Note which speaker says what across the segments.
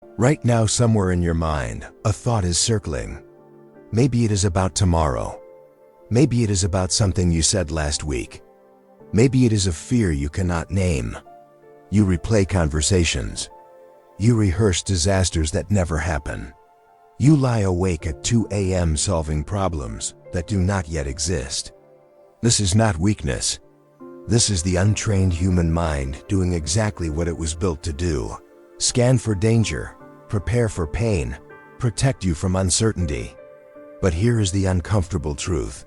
Speaker 1: Right now, somewhere in your mind, a thought is circling. Maybe it is about tomorrow. Maybe it is about something you said last week. Maybe it is a fear you cannot name. You replay conversations. You rehearse disasters that never happen. You lie awake at 2 a.m. solving problems that do not yet exist. This is not weakness. This is the untrained human mind doing exactly what it was built to do. Scan for danger, prepare for pain, protect you from uncertainty. But here is the uncomfortable truth.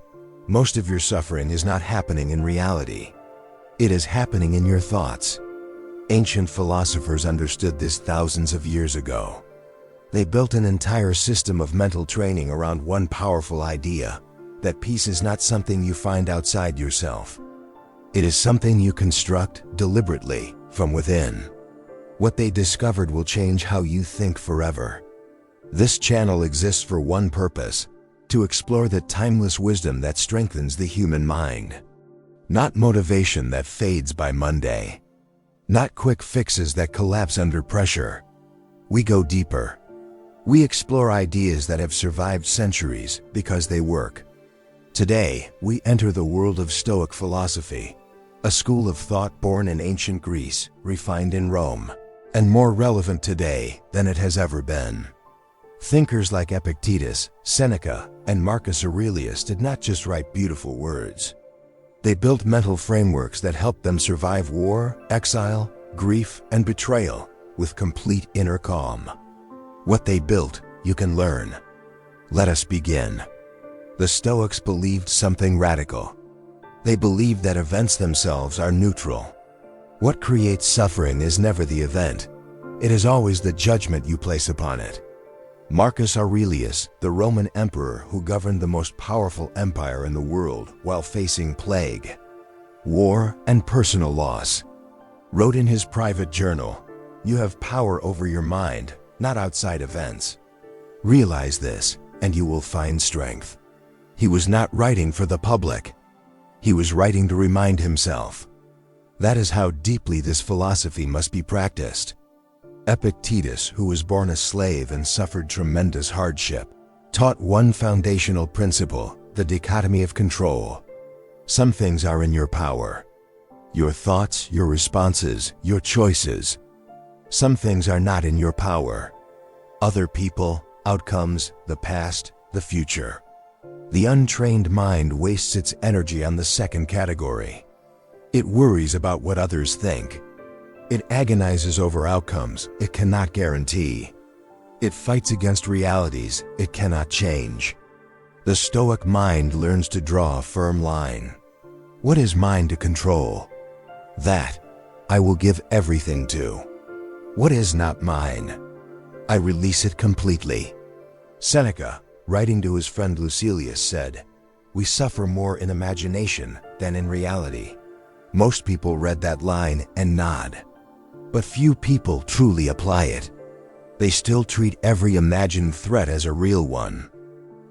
Speaker 1: Most of your suffering is not happening in reality. It is happening in your thoughts. Ancient philosophers understood this thousands of years ago. They built an entire system of mental training around one powerful idea, that peace is not something you find outside yourself. It is something you construct deliberately from within. What they discovered will change how you think forever. This channel exists for one purpose: to explore the timeless wisdom that strengthens the human mind. Not motivation that fades by Monday. Not quick fixes that collapse under pressure. We go deeper. We explore ideas that have survived centuries because they work. Today, we enter the world of Stoic philosophy, a school of thought born in ancient Greece, refined in Rome, and more relevant today than it has ever been. Thinkers like Epictetus, Seneca, and Marcus Aurelius did not just write beautiful words. They built mental frameworks that helped them survive war, exile, grief, and betrayal with complete inner calm. What they built, you can learn. Let us begin. The Stoics believed something radical. They believed that events themselves are neutral. What creates suffering is never the event. It is always the judgment you place upon it. Marcus Aurelius, the Roman emperor who governed the most powerful empire in the world while facing plague, war, and personal loss, wrote in his private journal, "You have power over your mind, not outside events. Realize this, and you will find strength." He was not writing for the public. He was writing to remind himself. That is how deeply this philosophy must be practiced. Epictetus, who was born a slave and suffered tremendous hardship, taught one foundational principle: the dichotomy of control. Some things are in your power. Your thoughts, your responses, your choices. Some things are not in your power. Other people, outcomes, the past, the future. The untrained mind wastes its energy on the second category. It worries about what others think. It agonizes over outcomes it cannot guarantee. It fights against realities it cannot change. The Stoic mind learns to draw a firm line. What is mine to control? That I will give everything to. What is not mine? I release it completely. Seneca, writing to his friend Lucilius, said, "We suffer more in imagination than in reality." Most people read that line and nod. But few people truly apply it. They still treat every imagined threat as a real one.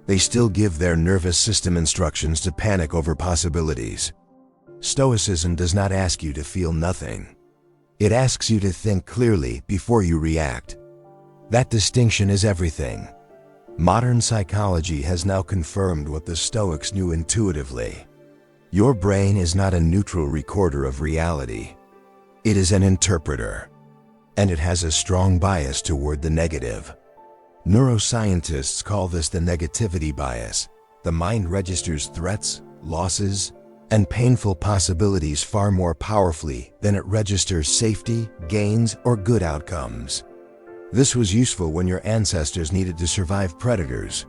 Speaker 1: They still give their nervous system instructions to panic over possibilities. Stoicism does not ask you to feel nothing. It asks you to think clearly before you react. That distinction is everything. Modern psychology has now confirmed what the Stoics knew intuitively. Your brain is not a neutral recorder of reality. It is an interpreter, and it has a strong bias toward the negative. Neuroscientists call this the negativity bias. The mind registers threats, losses, and painful possibilities far more powerfully than it registers safety, gains, or good outcomes. This was useful when your ancestors needed to survive predators.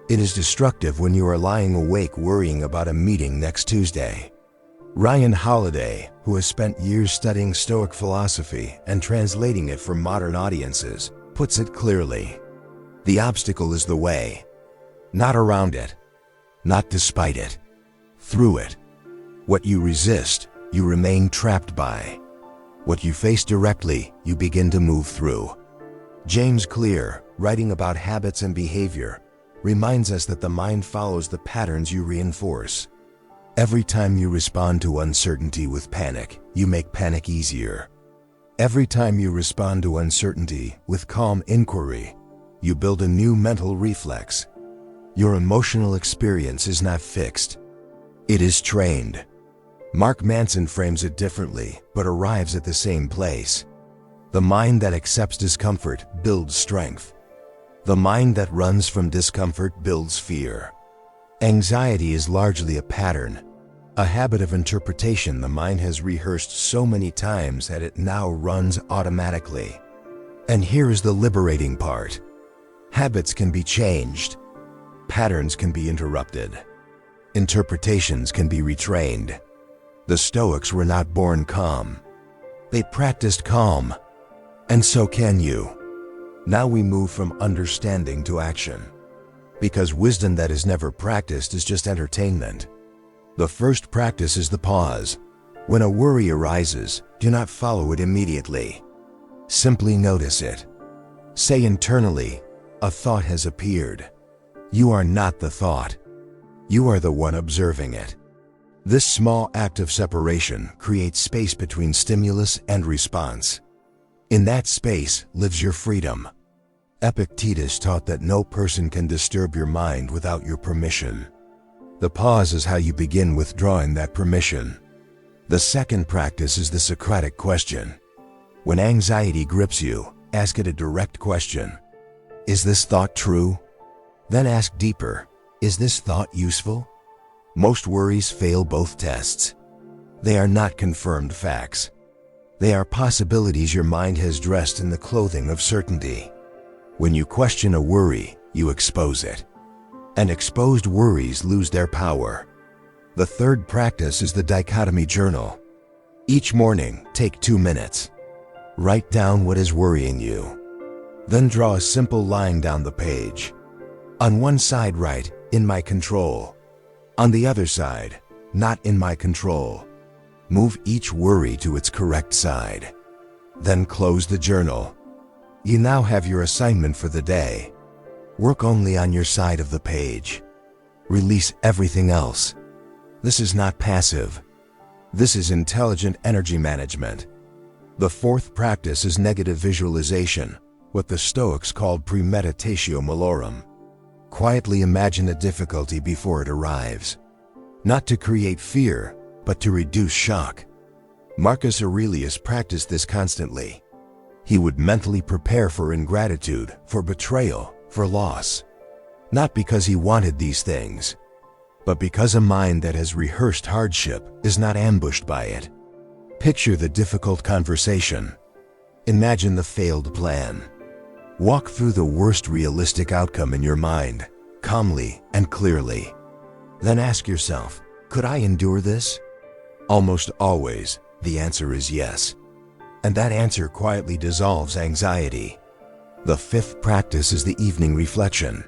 Speaker 1: It is destructive when you are lying awake worrying about a meeting next Tuesday. Ryan Holiday, who has spent years studying Stoic philosophy and translating it for modern audiences, puts it clearly. The obstacle is the way. Not around it. Not despite it. Through it. What you resist, you remain trapped by. What you face directly, you begin to move through. James Clear, writing about habits and behavior, reminds us that the mind follows the patterns you reinforce. Every time you respond to uncertainty with panic, you make panic easier. Every time you respond to uncertainty with calm inquiry, you build a new mental reflex. Your emotional experience is not fixed. It is trained. Mark Manson frames it differently, but arrives at the same place. The mind that accepts discomfort builds strength. The mind that runs from discomfort builds fear. Anxiety is largely a pattern, a habit of interpretation the mind has rehearsed so many times that it now runs automatically. And here is the liberating part. Habits can be changed. Patterns can be interrupted. Interpretations can be retrained. The Stoics were not born calm. They practiced calm. And so can you. Now we move from understanding to action. Because wisdom that is never practiced is just entertainment. The first practice is the pause. When a worry arises, do not follow it immediately. Simply notice it. Say internally, a thought has appeared. You are not the thought. You are the one observing it. This small act of separation creates space between stimulus and response. In that space lives your freedom. Epictetus taught that no person can disturb your mind without your permission. The pause is how you begin withdrawing that permission. The second practice is the Socratic question. When anxiety grips you, ask it a direct question. Is this thought true? Then ask deeper, is this thought useful? Most worries fail both tests. They are not confirmed facts. They are possibilities your mind has dressed in the clothing of certainty. When you question a worry, you expose it. And exposed worries lose their power. The third practice is the Dichotomy Journal. Each morning, take 2 minutes. Write down what is worrying you. Then draw a simple line down the page. On one side write, in my control. On the other side, not in my control. Move each worry to its correct side. Then close the journal. You now have your assignment for the day. Work only on your side of the page. Release everything else. This is not passive. This is intelligent energy management. The fourth practice is negative visualization, what the Stoics called premeditatio malorum. Quietly imagine a difficulty before it arrives. Not to create fear, but to reduce shock. Marcus Aurelius practiced this constantly. He would mentally prepare for ingratitude, for betrayal, for loss. Not because he wanted these things, but because a mind that has rehearsed hardship is not ambushed by it. Picture the difficult conversation. Imagine the failed plan. Walk through the worst realistic outcome in your mind, calmly and clearly. Then ask yourself, could I endure this? Almost always, the answer is yes. And that answer quietly dissolves anxiety. The fifth practice is the evening reflection.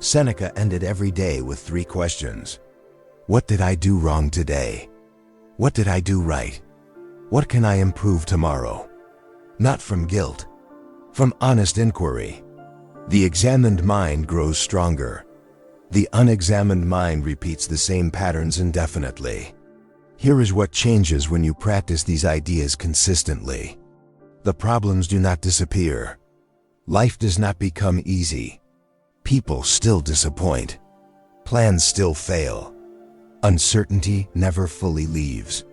Speaker 1: Seneca ended every day with 3 questions. What did I do wrong today? What did I do right? What can I improve tomorrow? Not from guilt, from honest inquiry. The examined mind grows stronger. The unexamined mind repeats the same patterns indefinitely. Here is what changes when you practice these ideas consistently. The problems do not disappear. Life does not become easy. People still disappoint. Plans still fail. Uncertainty never fully leaves.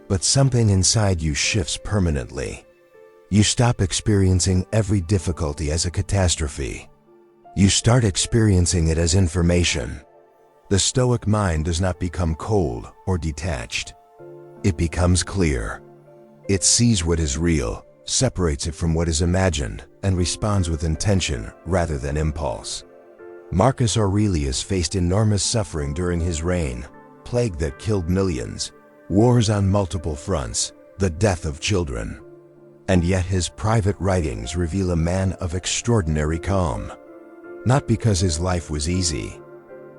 Speaker 1: But something inside you shifts permanently. You stop experiencing every difficulty as a catastrophe. You start experiencing it as information. The Stoic mind does not become cold or detached. It becomes clear. It sees what is real, separates it from what is imagined, and responds with intention rather than impulse. Marcus Aurelius faced enormous suffering during his reign, plague that killed millions, wars on multiple fronts, the death of children. And yet his private writings reveal a man of extraordinary calm. Not because his life was easy,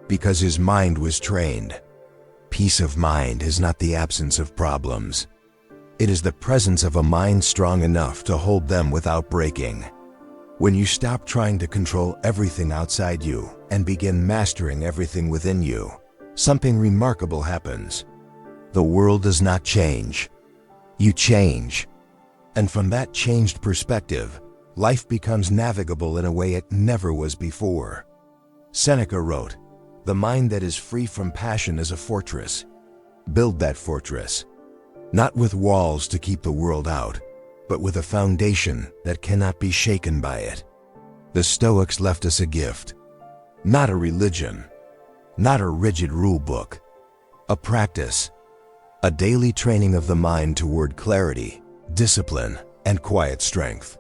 Speaker 1: because his mind was trained. Peace of mind is not the absence of problems. It is the presence of a mind strong enough to hold them without breaking. When you stop trying to control everything outside you and begin mastering everything within you, something remarkable happens. The world does not change. You change. And from that changed perspective, life becomes navigable in a way it never was before. Seneca wrote, "The mind that is free from passion is a fortress. Build that fortress, not with walls to keep the world out, but with a foundation that cannot be shaken by it." The Stoics left us a gift, not a religion, not a rigid rule book, a practice, a daily training of the mind toward clarity, discipline, and quiet strength.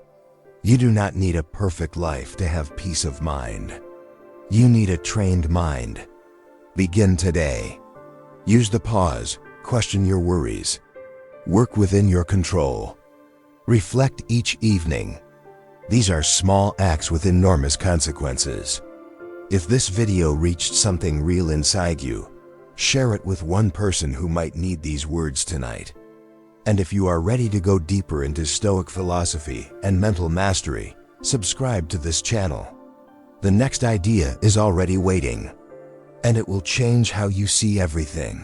Speaker 1: You do not need a perfect life to have peace of mind. You need a trained mind. Begin today. Use the pause, question your worries, work within your control. Reflect each evening. These are small acts with enormous consequences. If this video reached something real inside you, share it with one person who might need these words tonight. And if you are ready to go deeper into Stoic philosophy and mental mastery, subscribe to this channel. The next idea is already waiting, and it will change how you see everything.